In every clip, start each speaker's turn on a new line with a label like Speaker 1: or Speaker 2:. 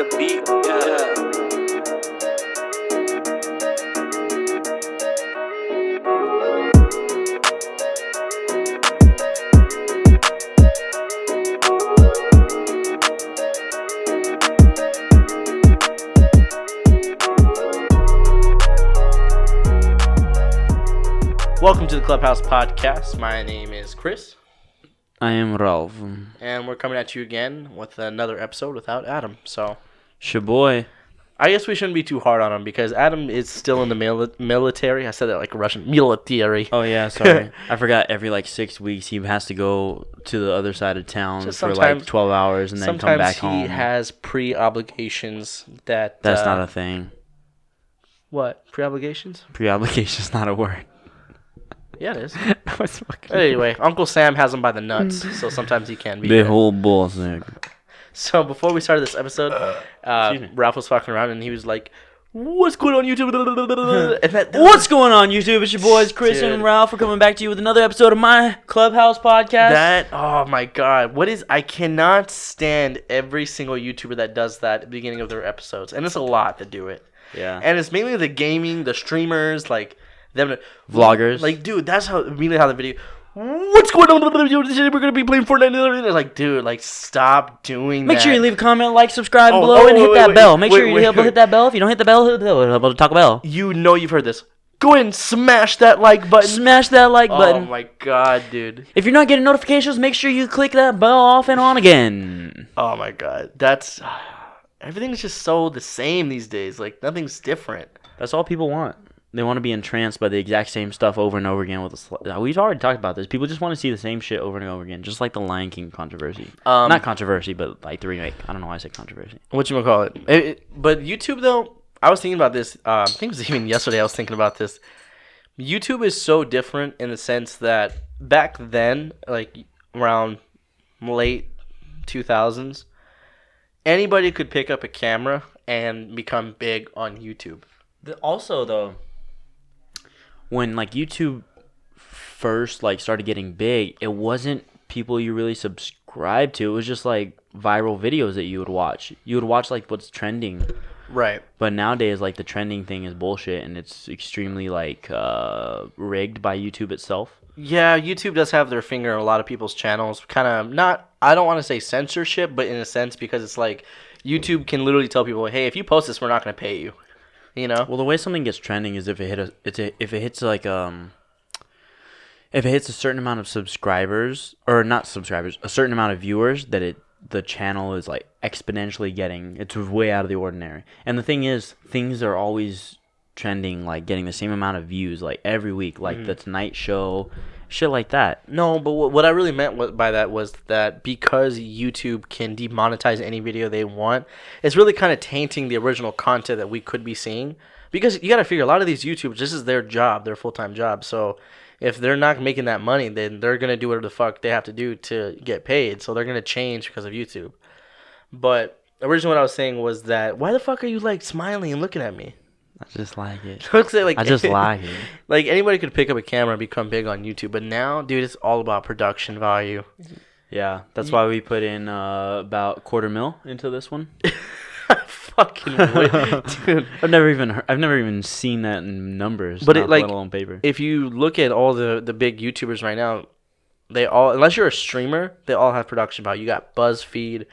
Speaker 1: a beat. Yeah. Welcome to the Clubhouse podcast. My name is Chris.
Speaker 2: I am Ralph.
Speaker 1: And we're coming at you again with another episode without Adam. So,
Speaker 2: Shaboy.
Speaker 1: I guess we shouldn't be too hard on him because Adam is still in the military. I said that like Russian. Military.
Speaker 2: Oh, yeah, sorry. I forgot every 6 weeks he has to go to the other side of town for 12 hours and then come back home.
Speaker 1: Sometimes he has pre-obligations that...
Speaker 2: That's not a thing.
Speaker 1: What? Pre-obligations?
Speaker 2: Pre-obligation's not a word.
Speaker 1: Yeah, it is. Anyway, Uncle Sam has him by the nuts, so sometimes he can be.
Speaker 2: The whole bullshit.
Speaker 1: So before we started this episode, Ralph was fucking around and he was like, "What's going on YouTube?" And
Speaker 2: What's going on YouTube? It's your boys Chris and Ralph. We're coming back to you with another episode of my Clubhouse podcast.
Speaker 1: Oh my god, I cannot stand every single YouTuber that does that at the beginning of their episodes, and it's a lot that do it.
Speaker 2: Yeah.
Speaker 1: And it's mainly the gaming, the streamers, like them
Speaker 2: vloggers.
Speaker 1: Like, dude, that's how the video. What's going on? We're gonna be playing Fortnite. It's like, dude, like, stop doing that.
Speaker 2: Make sure you leave a comment, like, subscribe below, and hit that bell. Make sure you hit that bell. If you don't hit the bell, hit the bell. About to Taco Bell.
Speaker 1: You know you've heard this. Go ahead and smash that like button.
Speaker 2: Smash that like button.
Speaker 1: Oh my god, dude.
Speaker 2: If you're not getting notifications, make sure you click that bell off and on again.
Speaker 1: Oh my god, that's everything's just so the same these days. Like, nothing's different.
Speaker 2: That's all people want. They want to be entranced by the exact same stuff over and over again. We've already talked about this. People just want to see the same shit over and over again, just like the Lion King controversy. Not controversy, but like the remake. I don't know why I said controversy.
Speaker 1: Whatchamacallit. But YouTube, though, I was thinking about this. I think it was even yesterday I was thinking about this. YouTube is so different in the sense that back then, like around late 2000s, anybody could pick up a camera and become big on YouTube.
Speaker 2: Also, though, when like YouTube first like started getting big, it wasn't people you really subscribed to. It was just like viral videos that you would watch. You would watch like what's trending.
Speaker 1: Right.
Speaker 2: But nowadays, like, the trending thing is bullshit, and it's extremely like rigged by YouTube itself.
Speaker 1: Yeah, YouTube does have their finger in a lot of people's channels. Kind of not. I don't want to say censorship, but in a sense, because it's like YouTube can literally tell people, "Hey, if you post this, we're not going to pay you." You know.
Speaker 2: Well, the way something gets trending is if it hits a certain amount of subscribers, or not subscribers, a certain amount of viewers, that the channel is like exponentially getting. It's way out of the ordinary. And the thing is, things are always trending, like getting the same amount of views, like every week, like the Tonight Show, shit like that.
Speaker 1: No, but what I really meant by that was that because YouTube can demonetize any video they want, it's really kind of tainting the original content that we could be seeing. Because you got to figure, a lot of these YouTubers, this is their job, their full-time job. So if they're not making that money, then they're going to do whatever the fuck they have to do to get paid. So they're going to change because of YouTube. But originally what I was saying was that, why the fuck are you like smiling and looking at me?
Speaker 2: I just like it.
Speaker 1: I
Speaker 2: just like it.
Speaker 1: Like, anybody could pick up a camera and become big on YouTube. But now, dude, it's all about production value.
Speaker 2: Yeah, that's why we put in about $250,000 into this one.
Speaker 1: Fucking way. Dude.
Speaker 2: I've never even seen that in numbers,
Speaker 1: but
Speaker 2: let alone paper.
Speaker 1: If you look at all the big YouTubers right now, they all, unless you're a streamer, they all have production value. You got BuzzFeed,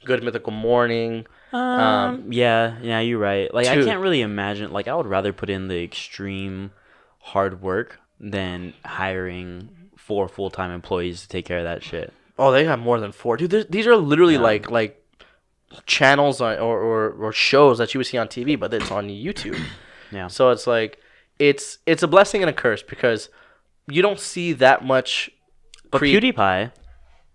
Speaker 1: Good Mythical Morning.
Speaker 2: Yeah, you're right. Like, I can't really imagine. Like, I would rather put in the extreme hard work than hiring 4 full-time employees to take care of that shit.
Speaker 1: Oh, they have more than 4, dude. These are literally like channels or shows that you would see on TV, but it's on YouTube.
Speaker 2: Yeah.
Speaker 1: So it's like it's a blessing and a curse because you don't see that much.
Speaker 2: But PewDiePie.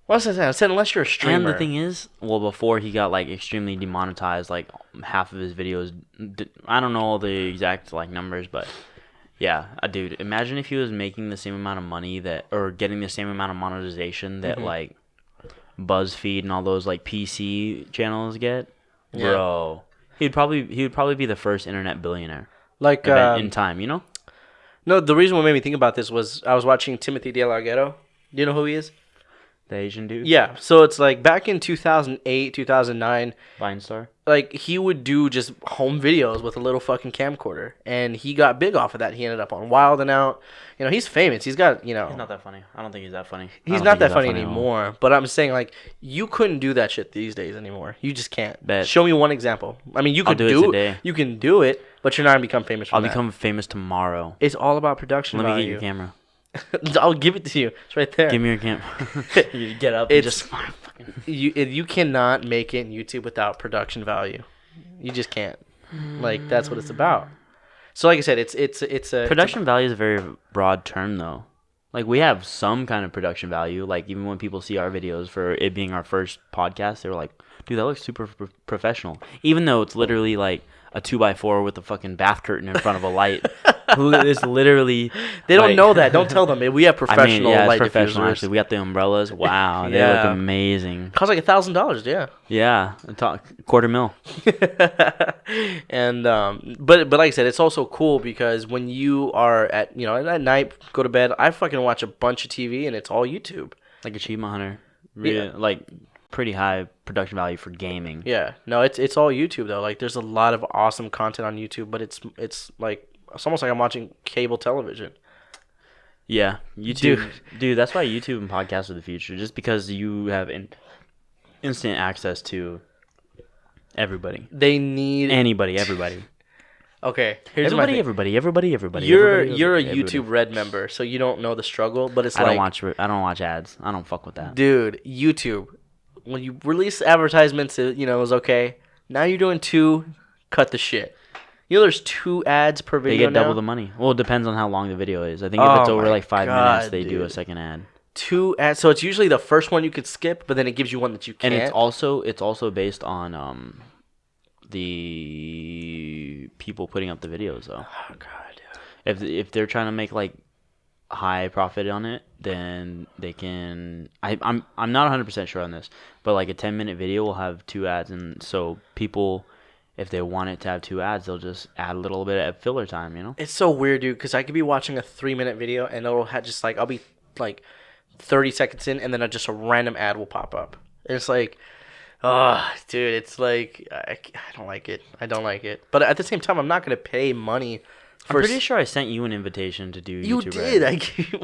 Speaker 1: What's I saying? I said unless you're a streamer.
Speaker 2: And the thing is, well, before he got like extremely demonetized, like half of his videos. I don't know all the exact like numbers, but yeah, dude. Imagine if he was making the same amount of money or getting the same amount of monetization that like BuzzFeed and all those like PC channels get, bro. He would probably be the first internet billionaire, like in time, you know.
Speaker 1: No, the reason what made me think about this was I was watching Timothy DeLarghetto. Do you know who he is?
Speaker 2: The Asian dude?
Speaker 1: Yeah, so it's like back in 2008, 2009,
Speaker 2: Vine star?
Speaker 1: like he would do just home videos with a little fucking camcorder, and he got big off of that. He ended up on Wild and Out. You know, he's famous. He's got, you know,
Speaker 2: He's not that funny. I don't think he's that funny.
Speaker 1: he's not that funny anymore. But I'm saying, like, you couldn't do that shit these days anymore. You just can't.
Speaker 2: Bet.
Speaker 1: Show me one example. I mean, you could
Speaker 2: I'll do it today.
Speaker 1: You can do it, but you're not gonna become famous.
Speaker 2: I'll become famous tomorrow.
Speaker 1: It's all about production
Speaker 2: Let me
Speaker 1: value.
Speaker 2: get your camera.
Speaker 1: I'll give it to you. It's right there.
Speaker 2: Give me your camera. You get up and
Speaker 1: It's
Speaker 2: just fucking...
Speaker 1: you cannot make it in YouTube without production value. You just can't. Like, that's what it's about. So like I said, it's a
Speaker 2: Production value is a very broad term, though. Like, we have some kind of production value. Like, even when people see our videos for it being our first podcast, they were like, dude, that looks super professional. Even though it's literally like a 2x4 with a fucking bath curtain in front of a light. It's literally...
Speaker 1: They don't know that. Don't tell them. We have professional
Speaker 2: yeah, it's
Speaker 1: light
Speaker 2: professional,
Speaker 1: diffusers.
Speaker 2: actually. We got the umbrellas. Wow, they
Speaker 1: Yeah.
Speaker 2: look amazing.
Speaker 1: Costs like $1,000, yeah.
Speaker 2: Yeah, $250,000.
Speaker 1: And but like I said, it's also cool because when you are at at night, go to bed, I fucking watch a bunch of TV and it's all YouTube.
Speaker 2: Like Achievement Hunter. Really,
Speaker 1: Yeah.
Speaker 2: like, pretty high production value for gaming.
Speaker 1: Yeah, no, it's all YouTube though. Like, there's a lot of awesome content on YouTube, but it's like it's almost like I'm watching cable television.
Speaker 2: Yeah, YouTube. Dude, that's why YouTube and podcasts are the future. Just because you have instant access to everybody.
Speaker 1: They need
Speaker 2: Anybody, everybody.
Speaker 1: Okay, here's my thing.
Speaker 2: Everybody.
Speaker 1: You're a
Speaker 2: everybody.
Speaker 1: YouTube Red member, so you don't know the struggle, but it's
Speaker 2: I
Speaker 1: like
Speaker 2: don't watch ads. I don't fuck with that.
Speaker 1: dude, YouTube, when you release advertisements, it was okay. Now you're doing 2, cut the shit. You know, there's 2 ads per
Speaker 2: They
Speaker 1: video
Speaker 2: get double
Speaker 1: now?
Speaker 2: the money. Well, it depends on how long the video is. I think if it's
Speaker 1: Oh
Speaker 2: over
Speaker 1: my
Speaker 2: like 5
Speaker 1: God,
Speaker 2: minutes, they do
Speaker 1: dude.
Speaker 2: a second ad.
Speaker 1: 2 ads, so it's usually the first one you could skip, but then it gives you one that you can't.
Speaker 2: And it's also based on the people putting up the videos though.
Speaker 1: Oh god, dude.
Speaker 2: If they're trying to make like high profit on it, then they can. I'm not 100% sure on this, but like a 10-minute video will have 2 ads, and so people, if they want it to have 2 ads, they'll just add a little bit of filler time, you know?
Speaker 1: It's so weird, dude, because I could be watching a 3-minute video and it'll have just like I'll be like 30 seconds in, and then just a random ad will pop up. And it's like, oh, dude, it's like I don't like it. I don't like it. But at the same time, I'm not gonna pay money.
Speaker 2: I'm pretty sure I sent you an invitation to do
Speaker 1: You
Speaker 2: YouTube
Speaker 1: did.
Speaker 2: Red,
Speaker 1: I gave you.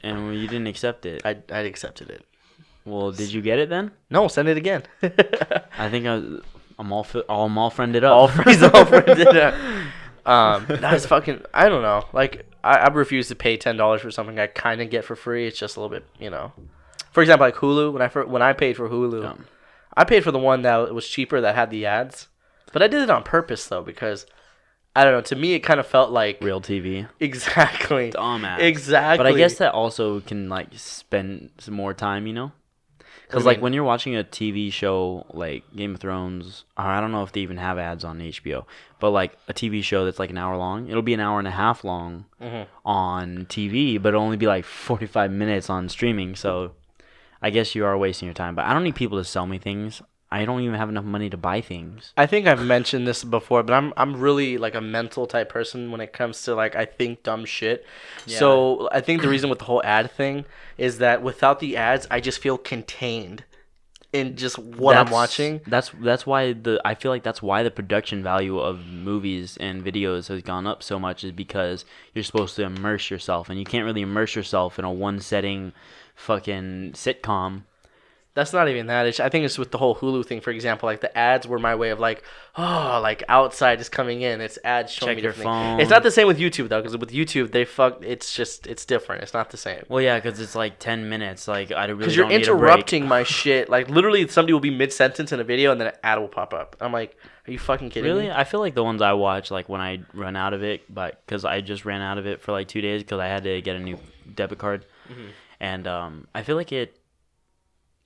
Speaker 2: and you didn't accept it.
Speaker 1: I accepted it.
Speaker 2: Well, did you get it then?
Speaker 1: No, send it again.
Speaker 2: I think I'm all friended up.
Speaker 1: He's all friended up. That's fucking. I don't know. Like I refuse to pay $10 for something I kind of get for free. It's just a little bit, For example, like Hulu. When I paid for Hulu, I paid for the one that was cheaper that had the ads, but I did it on purpose though because I don't know. To me, it kind of felt like
Speaker 2: Real TV.
Speaker 1: Exactly.
Speaker 2: Dumbass.
Speaker 1: Exactly.
Speaker 2: But I guess that also can like spend some more time, Because like when you're watching a TV show like Game of Thrones, or I don't know if they even have ads on HBO, but like a TV show that's like an hour long, it'll be an hour and a half long on TV, but it'll only be like 45 minutes on streaming. So I guess you are wasting your time. But I don't need people to sell me things. I don't even have enough money to buy things.
Speaker 1: I think I've mentioned this before, but I'm really like a mental type person when it comes to like I think dumb shit. Yeah. So I think the reason with the whole ad thing is that without the ads, I just feel contained in just what I'm watching.
Speaker 2: That's why I feel like that's why the production value of movies and videos has gone up so much, is because you're supposed to immerse yourself, and you can't really immerse yourself in a one setting fucking sitcom.
Speaker 1: That's not even that. I think it's with the whole Hulu thing, for example. Like, the ads were my way of, like, oh, like, outside is coming in. It's ads showing
Speaker 2: Check
Speaker 1: me
Speaker 2: your
Speaker 1: different things.
Speaker 2: phone.
Speaker 1: It's not the same with YouTube, though, because with YouTube, it's different. It's not the same.
Speaker 2: Well, yeah, because it's, like, 10 minutes. Like, I really
Speaker 1: Because
Speaker 2: don't
Speaker 1: you're
Speaker 2: need a break.
Speaker 1: interrupting my shit. Like, literally, somebody will be mid-sentence in a video, and then an ad will pop up. I'm like, are you fucking kidding me?
Speaker 2: Really? I feel like the ones I watch, like, when I run out of it, but because I just ran out of it for, like, 2 days because I had to get a new debit card. Mm-hmm. And I feel like it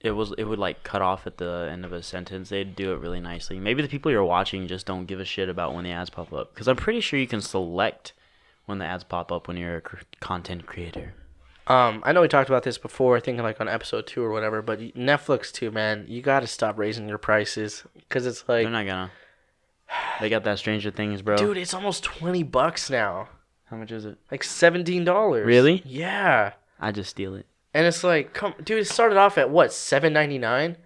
Speaker 2: would like cut off at the end of a sentence. They'd do it really nicely. Maybe the people you're watching just don't give a shit about when the ads pop up, because I'm pretty sure you can select when the ads pop up when you're a content creator.
Speaker 1: I know we talked about this before, I think like on episode 2 or whatever, but Netflix too, man, you got to stop raising your prices, because it's like,
Speaker 2: they're not gonna. They got that Stranger Things, bro.
Speaker 1: Dude, it's almost $20 now.
Speaker 2: How much is it?
Speaker 1: Like $17.
Speaker 2: Really?
Speaker 1: Yeah.
Speaker 2: I just steal it.
Speaker 1: And it's like, come, dude, it started off at what, $7.99?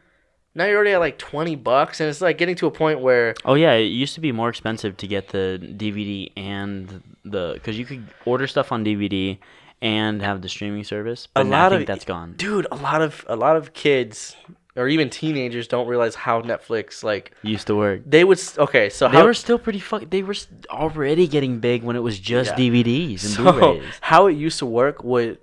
Speaker 1: Now you're already at like $20, and it's like getting to a point where
Speaker 2: Oh yeah, it used to be more expensive to get the DVD and because you could order stuff on DVD and have the streaming service, but now I think that's gone.
Speaker 1: dude, a lot of kids or even teenagers don't realize how Netflix like
Speaker 2: Used to work.
Speaker 1: they would okay. So
Speaker 2: They were still pretty They were already getting big when it was just DVDs and Blu-rays.
Speaker 1: How it used to work would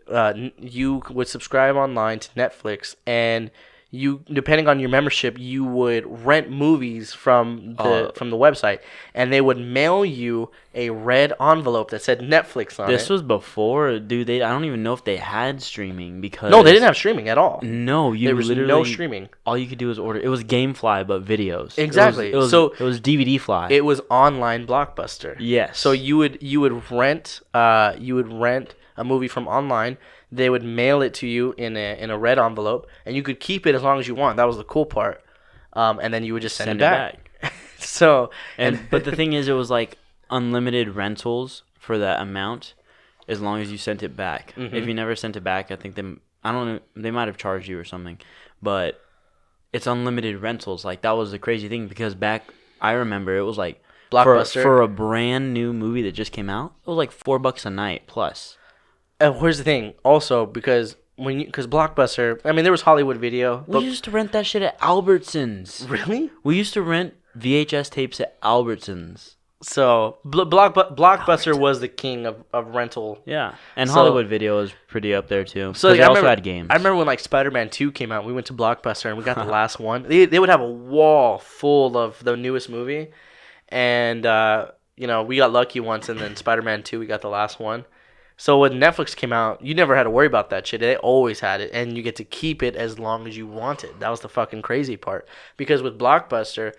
Speaker 1: you would subscribe online to Netflix, and you, depending on your membership, you would rent movies from the website, and they would mail you a red envelope that said Netflix on it.
Speaker 2: This was before, dude. I don't even know if they had streaming because
Speaker 1: no, they didn't have streaming at all.
Speaker 2: No,
Speaker 1: there was
Speaker 2: literally
Speaker 1: no streaming.
Speaker 2: All you could do was order. It was GameFly, but videos.
Speaker 1: Exactly.
Speaker 2: It was DVD Fly.
Speaker 1: It was online Blockbuster.
Speaker 2: Yes.
Speaker 1: So you would rent a movie from online. They would mail it to you in a red envelope, and you could keep it as long as you want. That was the cool part. And then you would just send it back. So
Speaker 2: but the thing is, it was like unlimited rentals for that amount, as long as you sent it back.
Speaker 1: Mm-hmm.
Speaker 2: If you never sent it back, I think I don't know, they might have charged you or something, but it's unlimited rentals. Like that was the crazy thing because I remember it was like
Speaker 1: Blockbuster
Speaker 2: for a brand new movie that just came out. It was like $4 a night plus.
Speaker 1: Here's the thing, also, because Blockbuster, I mean, there was Hollywood Video.
Speaker 2: We used to rent that shit at Albertsons.
Speaker 1: Really?
Speaker 2: We used to rent VHS tapes at Albertsons.
Speaker 1: So Blockbuster was the king of rental.
Speaker 2: Yeah, and Hollywood Video was pretty up there too.
Speaker 1: So
Speaker 2: they also had games.
Speaker 1: I remember when like Spider-Man 2 came out, we went to Blockbuster and we got the last one. They would have a wall full of the newest movie, and we got lucky once, and then Spider-Man 2 we got the last one. So when Netflix came out, you never had to worry about that shit. They always had it, and you get to keep it as long as you want it. That was the fucking crazy part. Because with Blockbuster,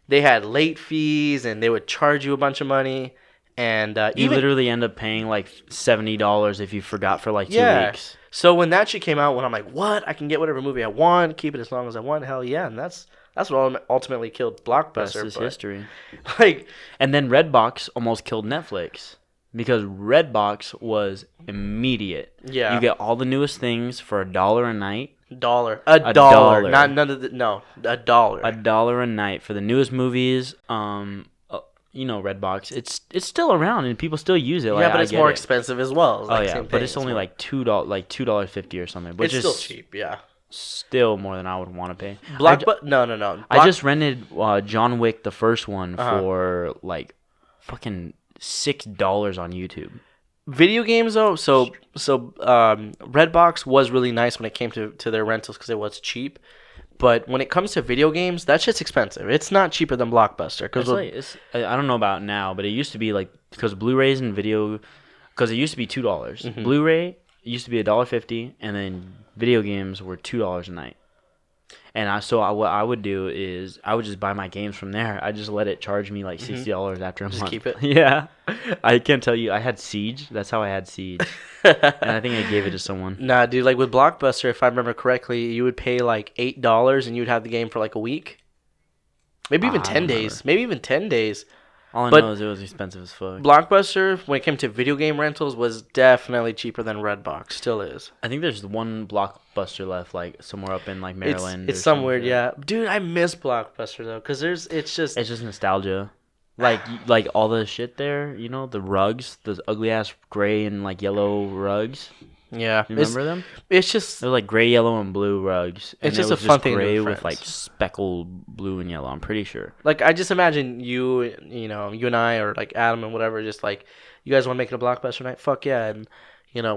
Speaker 1: they had late fees, and they would charge you a bunch of money. And
Speaker 2: you literally end up paying like $70 if you forgot for like 2 weeks.
Speaker 1: So when that shit came out, when I'm like, what? I can get whatever movie I want, keep it as long as I want. Hell yeah, and that's what ultimately killed Blockbuster.
Speaker 2: That's history.
Speaker 1: And
Speaker 2: then Redbox almost killed Netflix. Because Redbox was immediate.
Speaker 1: Yeah.
Speaker 2: You get all the newest things for $1 a night.
Speaker 1: A dollar. Not none of the $1.
Speaker 2: $1 a night for the newest movies. Redbox. It's still around and people still use it.
Speaker 1: Yeah, but it's more expensive as well.
Speaker 2: It's but it's only like $2.50 or something. Which
Speaker 1: it's still cheap. Yeah.
Speaker 2: Still more than I would want to pay.
Speaker 1: No.
Speaker 2: I just rented John Wick, the first one, for like fucking $6 on YouTube.
Speaker 1: Video games though, so Redbox was really nice when it came to their rentals because it was cheap. But when it comes to video games, that shit's expensive. It's not cheaper than Blockbuster.
Speaker 2: I don't know about now, but it used to be like, because Blu-rays and video, because it used to be $2. Mm-hmm. Blu-ray used to be $1.50, and then video games were $2 a night. And what I would do is I would just buy my games from there. I just let it charge me like $60 after a month.
Speaker 1: Just keep it?
Speaker 2: Yeah. I can't tell you. I had Siege. That's how I had Siege. And I think I gave it to someone.
Speaker 1: Nah, dude. Like with Blockbuster, if I remember correctly, you would pay like $8 and you would have the game for like a week. Maybe even 10 days. Maybe even 10 days.
Speaker 2: All I know is it was expensive as fuck.
Speaker 1: Blockbuster, when it came to video game rentals, was definitely cheaper than Redbox. Still is.
Speaker 2: I think there's one Blockbuster left, like somewhere up in like Maryland.
Speaker 1: It's somewhere, yeah. Dude, I miss Blockbuster though, because it's just
Speaker 2: nostalgia. Like all the shit there, the rugs, those ugly ass gray and like yellow rugs.
Speaker 1: Yeah,
Speaker 2: you remember them?
Speaker 1: It's just
Speaker 2: they're like gray, yellow, and blue rugs.
Speaker 1: It's just a fun thing.
Speaker 2: Gray with like speckled blue and yellow. I'm pretty sure.
Speaker 1: Like I just imagine you and I, or like Adam and whatever, just like, you guys want to make it a Blockbuster night? Fuck yeah! And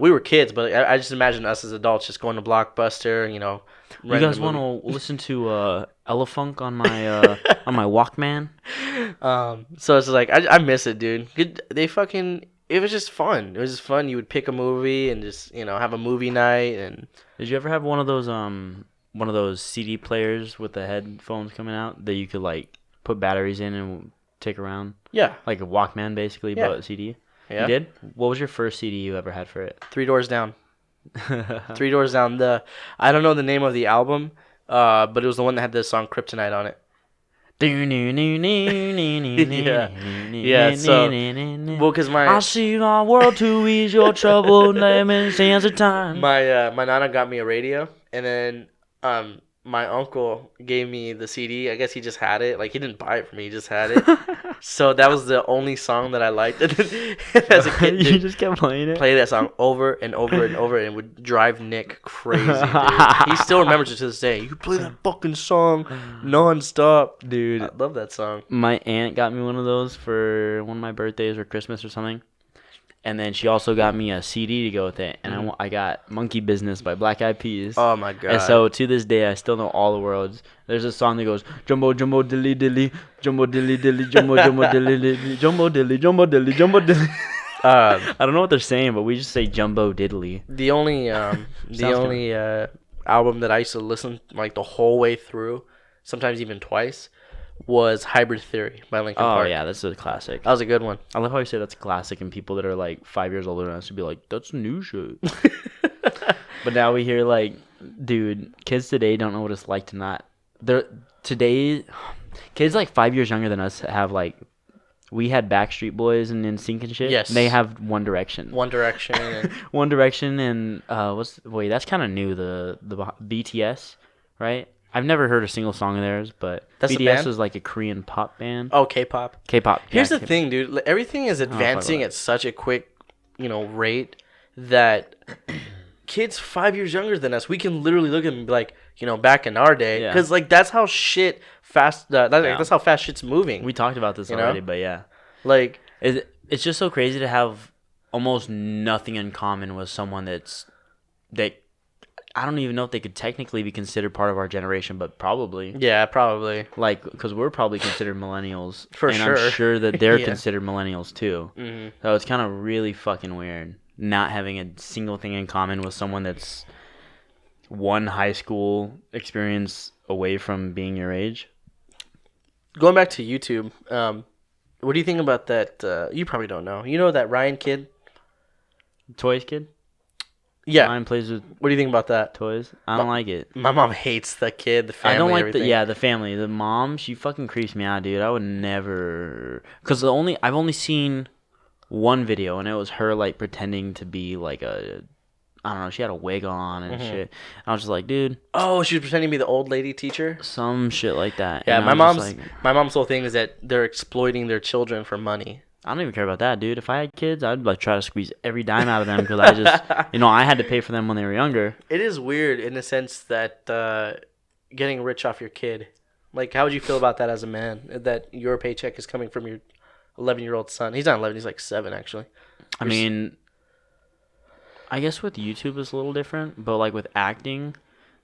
Speaker 1: we were kids, but I just imagine us as adults just going to Blockbuster. You
Speaker 2: guys want to listen to Elefunk on my on my Walkman?
Speaker 1: So it's like I miss it, dude. It was just fun. It was just fun. You would pick a movie and just have a movie night. And
Speaker 2: did you ever have one of those CD players with the headphones coming out that you could like put batteries in and take around?
Speaker 1: Yeah,
Speaker 2: like a Walkman basically, but CD. Yeah. You did? What was your first CD you ever had for it?
Speaker 1: 3 Doors Down. 3 Doors Down. I don't know the name of the album, but it was the one that had the song Kryptonite on it. Yeah. So, well, because
Speaker 2: I see my world to ease your trouble, lemon sands of time.
Speaker 1: my nana got me a radio, and then my uncle gave me the CD. I guess he just had it. Like, he didn't buy it for me. He just had it. So that was the only song that I liked. And then, as a kid,
Speaker 2: You just kept playing it.
Speaker 1: play that song over and over and over, and it would drive Nick crazy, dude. He still remembers it to this day. You play that fucking song nonstop,
Speaker 2: Dude,
Speaker 1: I love that song.
Speaker 2: my aunt got me one of those for one of my birthdays or Christmas or something. And then she also got me a CD to go with it. And I got Monkey Business by Black Eyed Peas.
Speaker 1: Oh, my God.
Speaker 2: And so to this day, I still know all the words. There's a song that goes, Jumbo, Jumbo, Dilly, Dilly, Jumbo, Dilly, Dilly, Jumbo, Jumbo, Dilly, Dilly, Jumbo, Dilly, Jumbo, Dilly, Jumbo, Dilly. I don't know what they're saying, but we just say Jumbo Diddly.
Speaker 1: The only album that I used to listen like the whole way through, sometimes even twice, was Hybrid Theory by Linkin
Speaker 2: Oh,
Speaker 1: Park.
Speaker 2: yeah, that's a classic.
Speaker 1: That was a good one.
Speaker 2: I love how you say that's a classic, and people that are like 5 years older than us would be like, that's new shit. But now we hear like, dude, kids today don't know what it's like to not. Today, kids like 5 years younger than us have like, we had Backstreet Boys and NSYNC and shit.
Speaker 1: Yes.
Speaker 2: They have One Direction.
Speaker 1: One Direction. And
Speaker 2: One Direction and that's kind of new, the BTS, right? I've never heard a single song of theirs, but
Speaker 1: That's a
Speaker 2: BTS
Speaker 1: band?
Speaker 2: is like a Korean pop band.
Speaker 1: oh, K-pop.
Speaker 2: K-pop.
Speaker 1: Here's
Speaker 2: yeah,
Speaker 1: the thing, dude. Everything is
Speaker 2: fuck
Speaker 1: advancing
Speaker 2: about
Speaker 1: at such a quick, rate that kids 5 years younger than us, we can literally look at them and be like, back in our day,
Speaker 2: Yeah.
Speaker 1: because like that's how shit fast. That's how fast shit's moving.
Speaker 2: We talked about this
Speaker 1: You know?
Speaker 2: already, but yeah.
Speaker 1: like,
Speaker 2: It's just so crazy to have almost nothing in common with someone that I don't even know if they could technically be considered part of our generation, but probably.
Speaker 1: yeah, probably.
Speaker 2: Like, because we're probably considered millennials.
Speaker 1: For
Speaker 2: and
Speaker 1: sure.
Speaker 2: I'm sure that they're
Speaker 1: Yeah.
Speaker 2: considered millennials too.
Speaker 1: Mm-hmm.
Speaker 2: So it's kind of really fucking weird not having a single thing in common with someone that's one high school experience away from being your age.
Speaker 1: Going back to YouTube, what do you think about that? You probably don't know. You know that Ryan kid?
Speaker 2: Toys kid?
Speaker 1: Yeah.
Speaker 2: Ryan plays with
Speaker 1: What do you think about that?
Speaker 2: toys. I don't like it.
Speaker 1: My mom hates the kid, the family,
Speaker 2: I don't like
Speaker 1: everything.
Speaker 2: the family. The mom, she fucking creeps me out, dude. I would never, because I've only seen one video, and it was her like pretending to be like I don't know, she had a wig on and shit. And I was just like, dude,
Speaker 1: Oh, she was pretending to be the old lady teacher?
Speaker 2: some shit like that.
Speaker 1: Yeah,
Speaker 2: And
Speaker 1: my
Speaker 2: I was
Speaker 1: mom's
Speaker 2: just like,
Speaker 1: my mom's whole thing is that they're exploiting their children for money.
Speaker 2: I don't even care about that, dude. If I had kids, I'd like try to squeeze every dime out of them because I just, I had to pay for them when they were younger.
Speaker 1: It is weird in the sense that getting rich off your kid. Like, how would you feel about that as a man? That your paycheck is coming from your 11-year-old son. He's not 11, he's like 7, actually.
Speaker 2: I mean, I guess with YouTube it's a little different, but like with acting,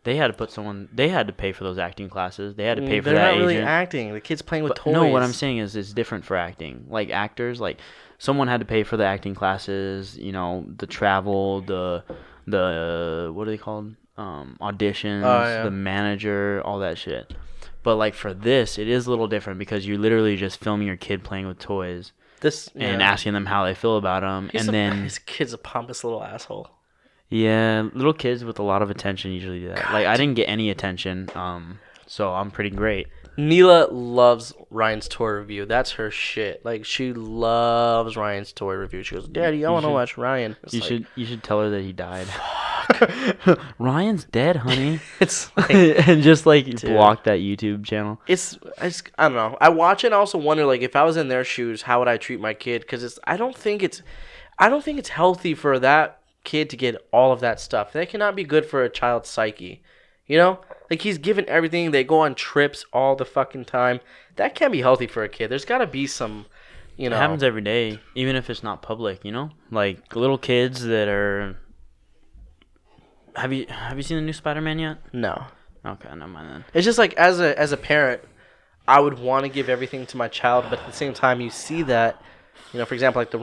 Speaker 2: they had to pay for those acting classes. They had to pay for
Speaker 1: They're
Speaker 2: that
Speaker 1: not really
Speaker 2: agent.
Speaker 1: acting. The kid's playing with
Speaker 2: But
Speaker 1: toys.
Speaker 2: no, what I'm saying is it's different for acting. Like actors, like someone had to pay for the acting classes, the travel, the what are they called? Auditions,
Speaker 1: yeah.
Speaker 2: the manager, all that shit. But like for this, it is a little different because you're literally just filming your kid playing with toys and asking them how they feel about them,
Speaker 1: his kid's a pompous little asshole.
Speaker 2: Yeah, little kids with a lot of attention usually do that.
Speaker 1: God.
Speaker 2: Like I didn't get any attention, so I'm pretty great.
Speaker 1: Neela loves Ryan's toy review. That's her shit. Like, she loves Ryan's toy review. She goes, Daddy, I want to watch Ryan. It's
Speaker 2: You should tell her that he died. Ryan's dead, honey.
Speaker 1: It's like,
Speaker 2: And just like
Speaker 1: Dude.
Speaker 2: block that YouTube channel.
Speaker 1: I don't know. I watch it and I also wonder, like, if I was in their shoes, how would I treat my kid? Because I don't think it's healthy for that kid to get all of that stuff. That cannot be good for a child's psyche. Like, he's given everything. They go on trips all the fucking time. That can't be healthy for a kid. There's got to be some,
Speaker 2: It happens every day, even if it's not public, Like little kids that are. Have you seen the new Spider-Man yet?
Speaker 1: No.
Speaker 2: Okay, never mind then.
Speaker 1: It's just like, as a parent, I would want to give everything to my child, but at the same time, you see that, for example, like the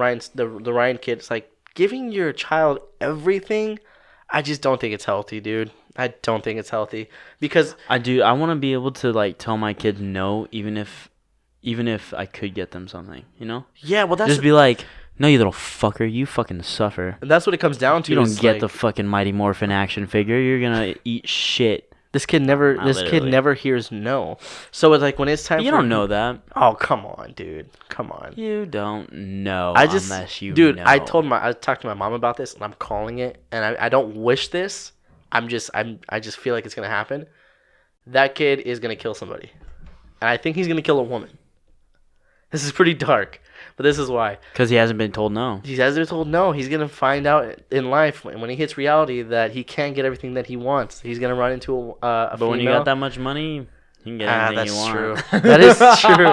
Speaker 1: Ryan kid, it's like giving your child everything. I just don't think it's healthy, dude. I don't think it's healthy because
Speaker 2: I want to be able to like tell my kids no, even if I could get them something,
Speaker 1: Yeah, well,
Speaker 2: just be like, no, you little fucker, you fucking suffer.
Speaker 1: and that's what it comes down to.
Speaker 2: You don't
Speaker 1: is
Speaker 2: get
Speaker 1: like,
Speaker 2: the fucking Mighty Morphin action figure. You're gonna eat shit
Speaker 1: This kid never.
Speaker 2: Not
Speaker 1: This kid
Speaker 2: literally.
Speaker 1: never hears no. So it's like when it's time.
Speaker 2: You
Speaker 1: for
Speaker 2: don't know that.
Speaker 1: Oh, come on, dude. Come on.
Speaker 2: You don't know.
Speaker 1: I just,
Speaker 2: unless you
Speaker 1: dude.
Speaker 2: know.
Speaker 1: I talked to my mom about this, and I'm calling it. And I don't wish this. I just feel like it's gonna happen. That kid is gonna kill somebody, and I think he's gonna kill a woman. This is pretty dark, but this is why.
Speaker 2: Because he hasn't been told no.
Speaker 1: He hasn't been told no. He's gonna find out in life when he hits reality that he can't get everything that he wants. He's gonna run into a
Speaker 2: But when you got that much money, you can get anything you want.
Speaker 1: True. That is true.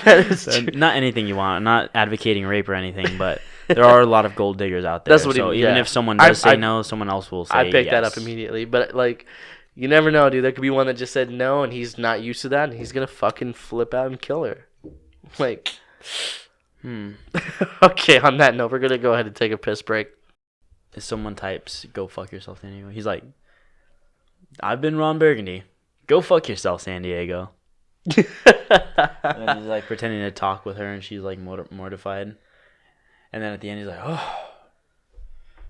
Speaker 1: That is true.
Speaker 2: Not anything you want. I'm not advocating rape or anything, but there are a lot of gold diggers out there.
Speaker 1: That's what
Speaker 2: so
Speaker 1: he,
Speaker 2: even
Speaker 1: yeah.
Speaker 2: if someone does say no, someone else will say
Speaker 1: I picked that
Speaker 2: yes.
Speaker 1: up immediately. But like, you never know, dude. There could be one that just said no, and he's not used to that, and he's gonna fucking flip out and kill her. Like. Okay, on that note, we're gonna go ahead and take a piss break.
Speaker 2: If someone types "Go fuck yourself, San Diego," he's like, "I've been Ron Burgundy. Go fuck yourself, San Diego." And then he's like pretending to talk with her, and she's like mortified. And then at the end, he's like, "Oh,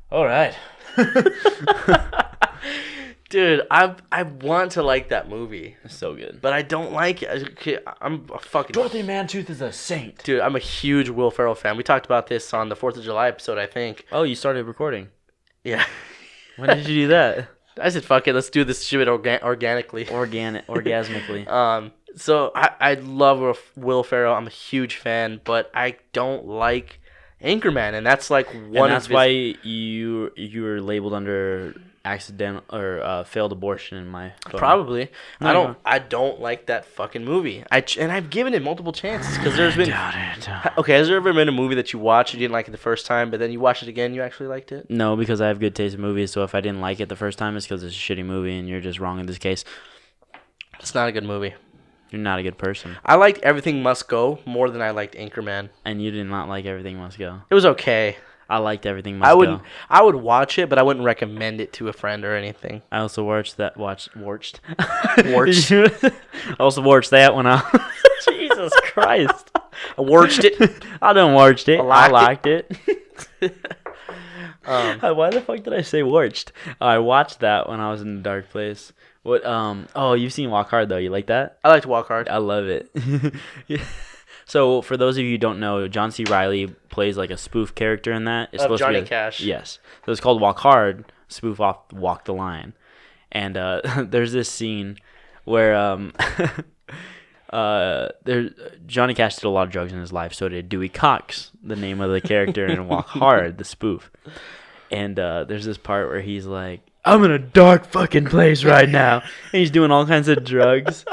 Speaker 2: all right."
Speaker 1: Dude, I want to like that movie,
Speaker 2: It's so good.
Speaker 1: but I don't like it. Okay, I'm a fucking
Speaker 2: Dorothy Mantooth is a saint.
Speaker 1: dude. I'm a huge Will Ferrell fan. We talked about this on the 4th of July episode, I think.
Speaker 2: Oh, you started recording.
Speaker 1: Yeah.
Speaker 2: When did you do that?
Speaker 1: I said, fuck it, let's do this shit organically.
Speaker 2: Orgasmically.
Speaker 1: So I love Will Ferrell. I'm a huge fan, but I don't like Anchorman, and that's like one.
Speaker 2: And that's why you were labeled under accidental or failed abortion in my phone.
Speaker 1: Probably.
Speaker 2: No,
Speaker 1: I don't like that fucking movie. And I've given it multiple chances because there's been.
Speaker 2: Doubt it.
Speaker 1: Okay, has there ever been a movie that you watched, you didn't like it the first time, but then you watched it again, you actually liked it?
Speaker 2: No, because I have good taste in movies. So if I didn't like it the first time, it's because it's a shitty movie, and you're just wrong in this case.
Speaker 1: It's not a good movie.
Speaker 2: You're not a good person,
Speaker 1: I liked Everything Must Go more than I liked Anchorman.
Speaker 2: and you did not like Everything Must Go.
Speaker 1: It was okay.
Speaker 2: I liked Everything Must Go.
Speaker 1: I would watch it, but I wouldn't recommend it to a friend or anything.
Speaker 2: I also watched.
Speaker 1: Watched.
Speaker 2: I also watched that one out. Jesus Christ.
Speaker 1: I watched it.
Speaker 2: I done watched it. I liked it.
Speaker 1: Um,
Speaker 2: Why the fuck did I say watched? I watched that when I was in a dark place. What? Oh, you've seen Walk Hard though. You like that?
Speaker 1: I like to Walk Hard.
Speaker 2: I love it. Yeah. So for those of you who don't know, John C. Reilly plays like a spoof character in that. It's supposed
Speaker 1: Johnny
Speaker 2: to be
Speaker 1: Cash.
Speaker 2: Yes. So it's called Walk Hard, spoof off Walk the Line. And there's this scene where Johnny Cash did a lot of drugs in his life. So did Dewey Cox, the name of the character in Walk Hard, the spoof. And there's this part where he's like, "I'm in a dark fucking place right now." And he's doing all kinds of drugs.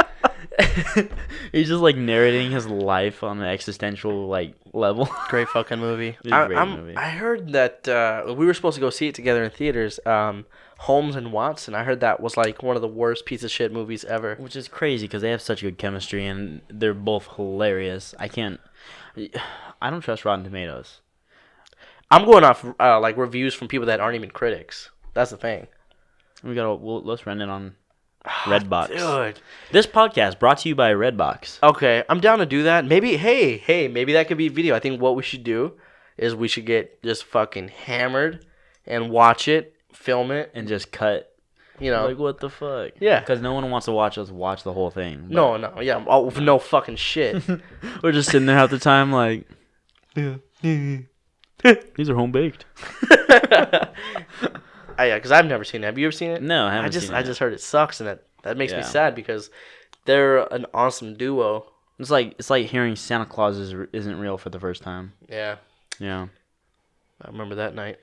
Speaker 2: He's just like narrating his life on an existential like level.
Speaker 1: Great fucking movie.
Speaker 2: It's a great movie.
Speaker 1: I heard that we were supposed to go see it together in theaters. Holmes and Watson. I heard that was like one of the worst piece of shit movies ever.
Speaker 2: Which is crazy because they have such good chemistry and they're both hilarious. I don't trust Rotten Tomatoes.
Speaker 1: I'm going off like reviews from people that aren't even critics. That's the thing.
Speaker 2: Let's rent it on Redbox.
Speaker 1: Dude.
Speaker 2: This podcast brought to you by Redbox.
Speaker 1: Okay, I'm down to do that. Maybe, maybe that could be video. I think what we should do is we should get just fucking hammered and watch it, film it,
Speaker 2: And just cut.
Speaker 1: you know.
Speaker 2: Like, what the fuck?
Speaker 1: Yeah.
Speaker 2: Because no one wants to watch us watch the whole thing.
Speaker 1: No, yeah, no fucking shit.
Speaker 2: We're just sitting there half the time like, these are home baked.
Speaker 1: Yeah, because I've never seen it. Have you ever seen it?
Speaker 2: No, I haven't seen it.
Speaker 1: I just heard it sucks, and that makes me
Speaker 2: Yeah.
Speaker 1: sad because they're an awesome duo.
Speaker 2: It's like hearing Santa Claus isn't real for the first time.
Speaker 1: Yeah,
Speaker 2: Yeah.
Speaker 1: I remember that night.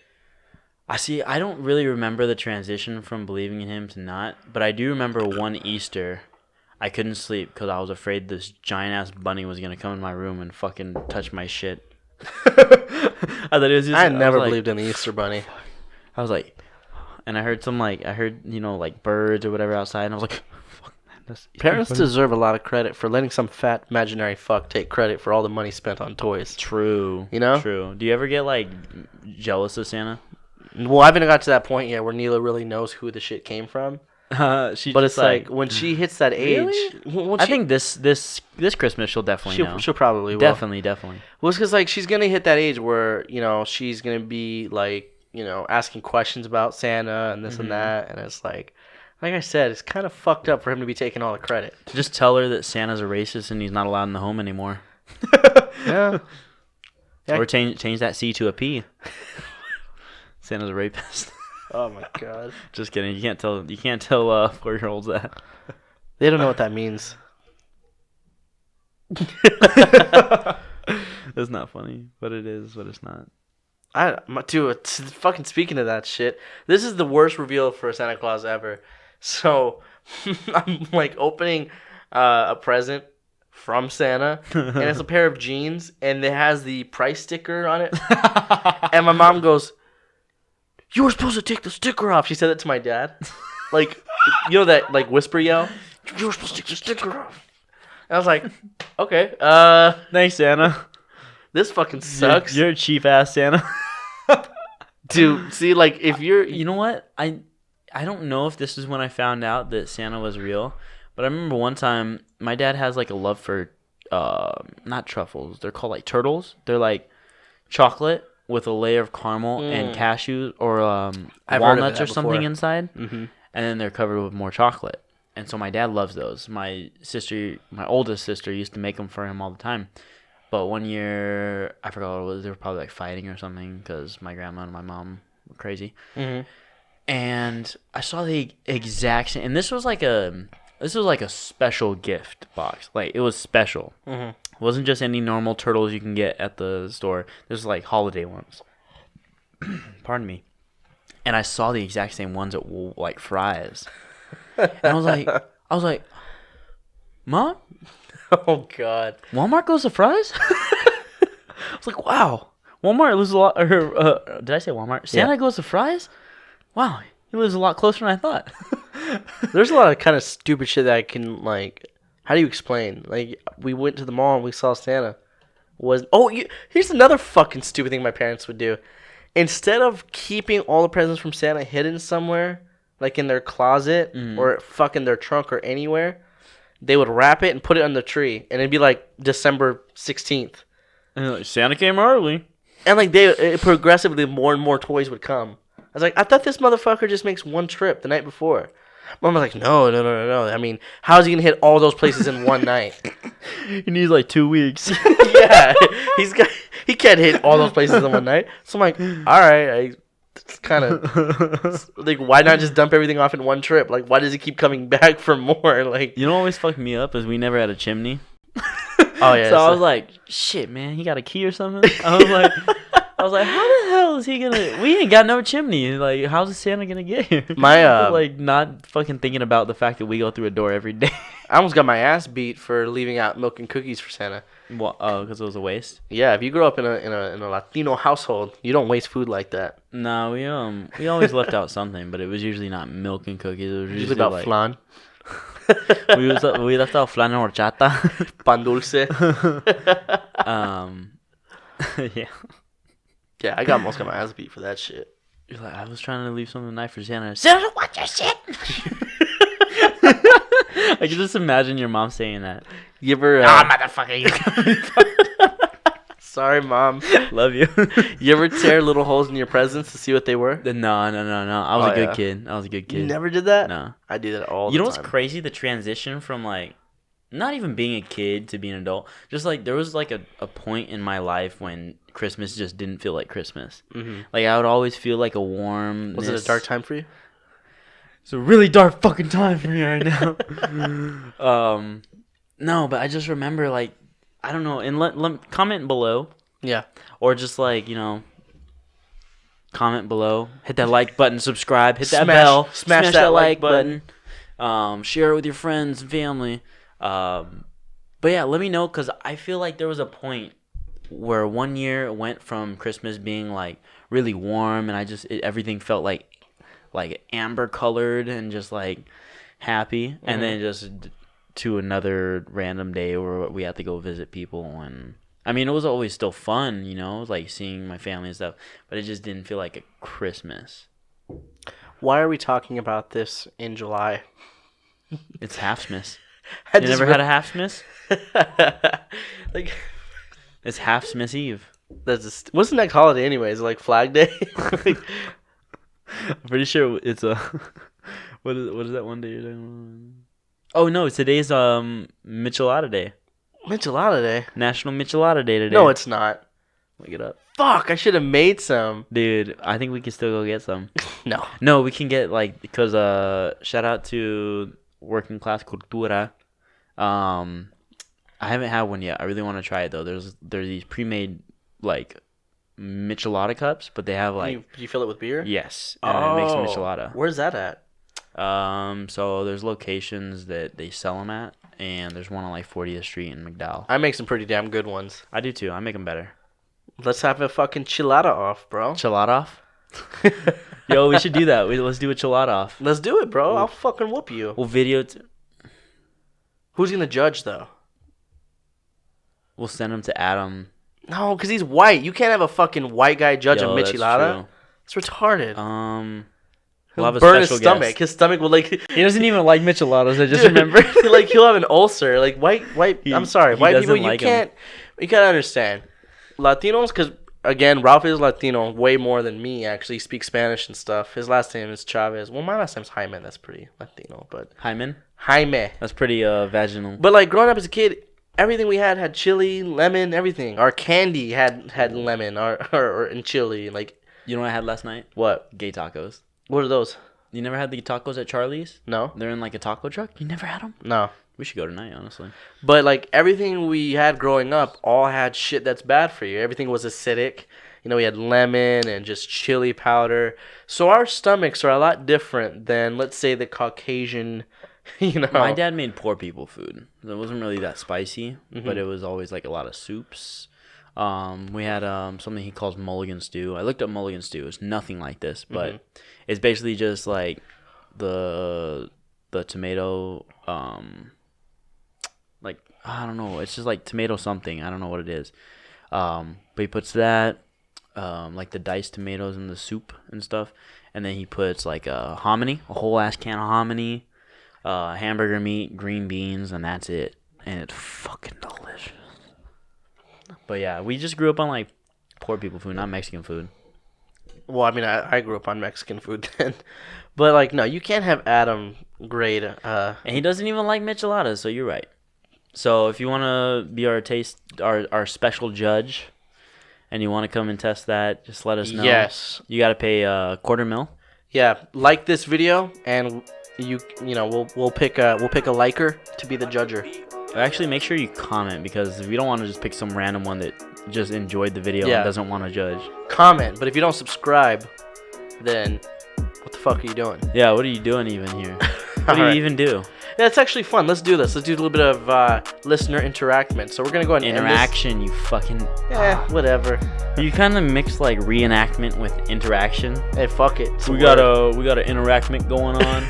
Speaker 2: I don't really remember the transition from believing in him to not, but I do remember one Easter, I couldn't sleep because I was afraid this giant ass bunny was gonna come in my room and fucking touch my shit. I thought it was just.
Speaker 1: I never
Speaker 2: was like,
Speaker 1: believed in the Easter Bunny.
Speaker 2: I was like, and I heard like birds or whatever outside, and I was like, fuck, man, that's Easter
Speaker 1: Parents
Speaker 2: bunny.
Speaker 1: deserve a lot of credit for letting some fat imaginary fuck take credit for all the money spent on toys.
Speaker 2: True.
Speaker 1: You know?
Speaker 2: True. Do you ever get like jealous of Santa?
Speaker 1: Well, I haven't got to that point yet where Neela really knows who the shit came from. But it's like when she hits that age.
Speaker 2: Really? I think this Christmas she'll definitely know.
Speaker 1: She'll probably will.
Speaker 2: Definitely.
Speaker 1: Well, it's because like she's gonna hit that age where she's gonna be like asking questions about Santa and this and that, and it's like Like I said, it's kind of fucked up for him to be taking all the credit.
Speaker 2: Just tell her that Santa's a racist and he's not allowed in the home anymore.
Speaker 1: Yeah.
Speaker 2: Or change that C to a P. Santa's a rapist.
Speaker 1: Oh my god.
Speaker 2: Just kidding. You can't tell 4-year-olds that.
Speaker 1: They don't know what that means.
Speaker 2: It's not funny, but it is, but it's not.
Speaker 1: Dude, fucking speaking of that shit, this is the worst reveal for Santa Claus ever. So, I'm like opening a present from Santa, and it's a pair of jeans, and it has the price sticker on it. And my mom goes, "You were supposed to take the sticker off." She said that to my dad. Like, you know that like whisper yell? "You were supposed to take the sticker off." And I was like, okay,
Speaker 2: Thanks, Santa.
Speaker 1: this fucking sucks.
Speaker 2: You're a cheap ass Santa.
Speaker 1: Dude, see, like, if you're...
Speaker 2: You know what? I don't know if this is when I found out that Santa was real, but I remember one time my dad has like a love for not truffles. They're called like turtles. They're like chocolate with a layer of caramel and cashews or walnuts or something inside, and then they're covered with more chocolate. And so my dad loves those. My oldest sister, used to make them for him all the time. But one year, I forgot what it was. They were probably like fighting or something because my grandma and my mom were crazy. Mm-hmm. And I saw the exact same. And this was like a special gift box. Like, it was special. Mm-hmm. It wasn't just any normal turtles you can get at the store. There's like holiday ones. Pardon me. And I saw the exact same ones at like Fry's. And I was like, Mom?
Speaker 1: Oh, God.
Speaker 2: Walmart goes to Fry's? I was like, wow. Walmart lives a lot. Did I say Walmart? Santa goes to Fry's? Wow. He lives a lot closer than I thought.
Speaker 1: There's a lot of kind of stupid shit that I can, like, how do you explain? Like, we went to the mall and we saw Santa. Here's another fucking stupid thing my parents would do. Instead of keeping all the presents from Santa hidden somewhere, like in their closet or fucking their trunk or anywhere, they would wrap it and put it on the tree, and it'd be like December 16th.
Speaker 2: And like, Santa came early.
Speaker 1: And like progressively more and more toys would come. I was like, I thought this motherfucker just makes one trip the night before. Mom was like, no. I mean, how's he gonna hit all those places in one night?
Speaker 2: He needs like 2 weeks.
Speaker 1: Yeah, he can't hit all those places in one night. So I'm like, all right, it's kind of like, why not just dump everything off in one trip? Like, why does he keep coming back for more? Like,
Speaker 2: you know what always fucked me up is we never had a chimney.
Speaker 1: Oh yeah.
Speaker 2: So I was like, shit, man, he got a key or something. I was like, how the hell is he gonna? We ain't got no chimney. Like, how's Santa gonna get here? Like, not fucking thinking about the fact that we go through a door every day.
Speaker 1: I almost got my ass beat for leaving out milk and cookies for Santa.
Speaker 2: Well, because it was a waste.
Speaker 1: Yeah, if you grow up in a Latino household, you don't waste food like that.
Speaker 2: No, we always left out something, but it was usually not milk and cookies. It was usually
Speaker 1: about
Speaker 2: like
Speaker 1: flan.
Speaker 2: we left out flan and horchata,
Speaker 1: pan dulce.
Speaker 2: Yeah.
Speaker 1: Yeah, I almost got my ass beat for that shit.
Speaker 2: You're like, I was trying to leave something nice for Santa. Santa, watch your shit. I can just imagine your mom saying that.
Speaker 1: You ever?
Speaker 2: Motherfucker.
Speaker 1: Sorry, Mom.
Speaker 2: Love you.
Speaker 1: You ever tear little holes in your presents to see what they were?
Speaker 2: No. I was a good kid. I was a good kid.
Speaker 1: You never did that?
Speaker 2: No.
Speaker 1: I do that all the time.
Speaker 2: You know what's crazy? The transition from, like, not even being a kid to being an adult. Just, like, there was, like, a point in my life when Christmas just didn't feel like Christmas. Mm-hmm. Like, I would always feel like a warm.
Speaker 1: Was it a dark time for you?
Speaker 2: It's a really dark fucking time for me right now. No, but I just remember, like, I don't know, and let comment below.
Speaker 1: Yeah.
Speaker 2: Or just, like, you know, comment below. Hit that like button, subscribe, hit that bell.
Speaker 1: Smash that like button.
Speaker 2: Share it with your friends and family. But yeah, let me know, because I feel like there was a point where one year it went from Christmas being, like, really warm, and everything felt like amber colored and just, like, happy. And then just to another random day where we had to go visit people. And I mean, it was always still fun, you know, like seeing my family and stuff, but it just didn't feel like a Christmas.
Speaker 1: Why are we talking about this in July?
Speaker 2: It's Half-Smiss. You never had a Half-Smiss?
Speaker 1: Like,
Speaker 2: it's Half-Smiss Eve.
Speaker 1: What's the next holiday anyways? Like Flag Day?
Speaker 2: I'm pretty sure it's What is that one day you're talking about? Oh no, today's Michelada Day.
Speaker 1: Michelada Day.
Speaker 2: National Michelada Day today.
Speaker 1: No, it's not.
Speaker 2: Look it up.
Speaker 1: Fuck, I should have made some.
Speaker 2: Dude, I think we can still go get some.
Speaker 1: No.
Speaker 2: No, we can get like because shout out to Working Class Cultura. I haven't had one yet. I really want to try it though. There's these pre-made like Michelada cups, but they have like
Speaker 1: Do you fill it with beer?
Speaker 2: yes, and it makes a Michelada.
Speaker 1: Where's that at?
Speaker 2: So there's locations that they sell them at, and there's one on like 40th Street in McDowell.
Speaker 1: I make some pretty damn good ones.
Speaker 2: I do too. I make them better.
Speaker 1: Let's have a fucking chilada off, bro.
Speaker 2: Chilada off? Yo, we should do that. Let's do a chilada off.
Speaker 1: Let's do it, bro. I'll fucking whoop you.
Speaker 2: We'll video.
Speaker 1: Who's gonna judge though?
Speaker 2: We'll send them to Adam.
Speaker 1: No, because he's white. You can't have a fucking white guy judge a
Speaker 2: That's
Speaker 1: michelada.
Speaker 2: true.
Speaker 1: It's retarded.
Speaker 2: We'll have a
Speaker 1: burn his
Speaker 2: special
Speaker 1: stomach.
Speaker 2: guest.
Speaker 1: His stomach will like.
Speaker 2: He doesn't even like micheladas. I just remember.
Speaker 1: Like he'll have an ulcer. Like white. I'm sorry,
Speaker 2: he
Speaker 1: white people.
Speaker 2: doesn't like
Speaker 1: You can't. You gotta understand. Latinos, because again, Ralph is Latino way more than me. Actually, he speaks Spanish and stuff. His last name is Chavez. Well, my last name's Jaime. That's pretty Latino, but
Speaker 2: Hyman?
Speaker 1: Jaime.
Speaker 2: That's pretty vaginal.
Speaker 1: But like growing up as a kid, everything we had chili, lemon, everything. Our candy had lemon or and chili. Like
Speaker 2: You know what I had last night?
Speaker 1: what?
Speaker 2: Gay tacos.
Speaker 1: What are those?
Speaker 2: You never had the tacos at Charlie's?
Speaker 1: No,
Speaker 2: They're in like a taco truck? You never had them?
Speaker 1: no.
Speaker 2: We should go tonight, honestly.
Speaker 1: But like everything we had growing up, all had shit that's bad for you. Everything was acidic. You know, we had lemon and just chili powder. So our stomachs are a lot different than, let's say, the Caucasian. You know,
Speaker 2: My dad made poor people food. It wasn't really that spicy, but it was always like a lot of soups. We had something he calls mulligan stew. I looked up mulligan stew. It's nothing like this, but it's basically just like the tomato, like I don't know. It's just like tomato something. I don't know what it is. But he puts that, like the diced tomatoes in the soup and stuff, and then he puts like a hominy, a whole ass can of hominy, hamburger meat, green beans, and that's it. And it's fucking delicious. But yeah, we just grew up on like poor people food, not Mexican food.
Speaker 1: well, I mean, I grew up on Mexican food then, but like, no, you can't have Adam grade.
Speaker 2: And he doesn't even like micheladas, so you're right. So if you want to be our special judge, and you want to come and test that, just let us know.
Speaker 1: Yes.
Speaker 2: You got to pay $250,000.
Speaker 1: Yeah, like this video, and you know we'll pick a liker to be the judger.
Speaker 2: Actually, make sure you comment, because we don't want to just pick some random one that just enjoyed the video and doesn't want to judge.
Speaker 1: Comment, but if you don't subscribe, then what the fuck are you doing?
Speaker 2: Yeah, what are you doing even here? What do you even do?
Speaker 1: Yeah, it's actually fun. Let's do this. Let's do a little bit of listener interaction. So we're gonna go ahead and
Speaker 2: Interaction, you fucking...
Speaker 1: Yeah, whatever.
Speaker 2: You kind of mix like reenactment with interaction.
Speaker 1: Hey, fuck it.
Speaker 2: We got a interactment going on.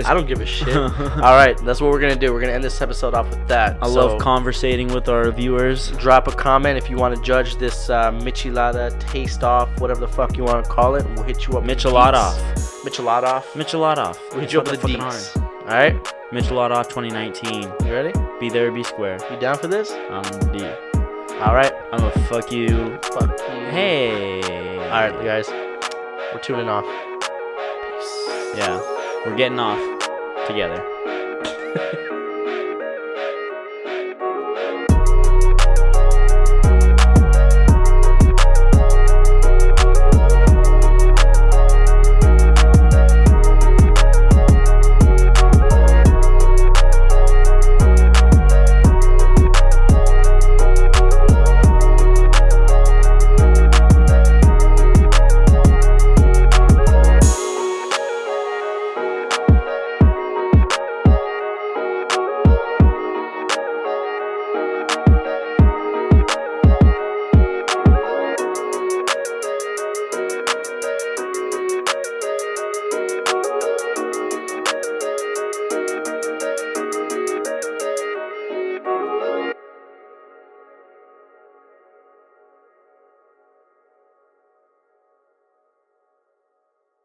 Speaker 1: I don't give a shit. All right, that's what we're gonna do. We're gonna end this episode off with that.
Speaker 2: I love conversating with our viewers.
Speaker 1: Drop a comment if you want to judge this michelada taste off, whatever the fuck you want to call it. We'll hit you up.
Speaker 2: Micheladoff.
Speaker 1: Micheladoff. We'll hit you up with the deets. All right.
Speaker 2: Micheladoff 2019.
Speaker 1: You ready?
Speaker 2: Be there, be square.
Speaker 1: You down for this?
Speaker 2: D.
Speaker 1: All right.
Speaker 2: I'm gonna fuck you.
Speaker 1: Fuck you.
Speaker 2: Hey.
Speaker 1: All right, guys. We're tuning off.
Speaker 2: Yeah, we're getting off together.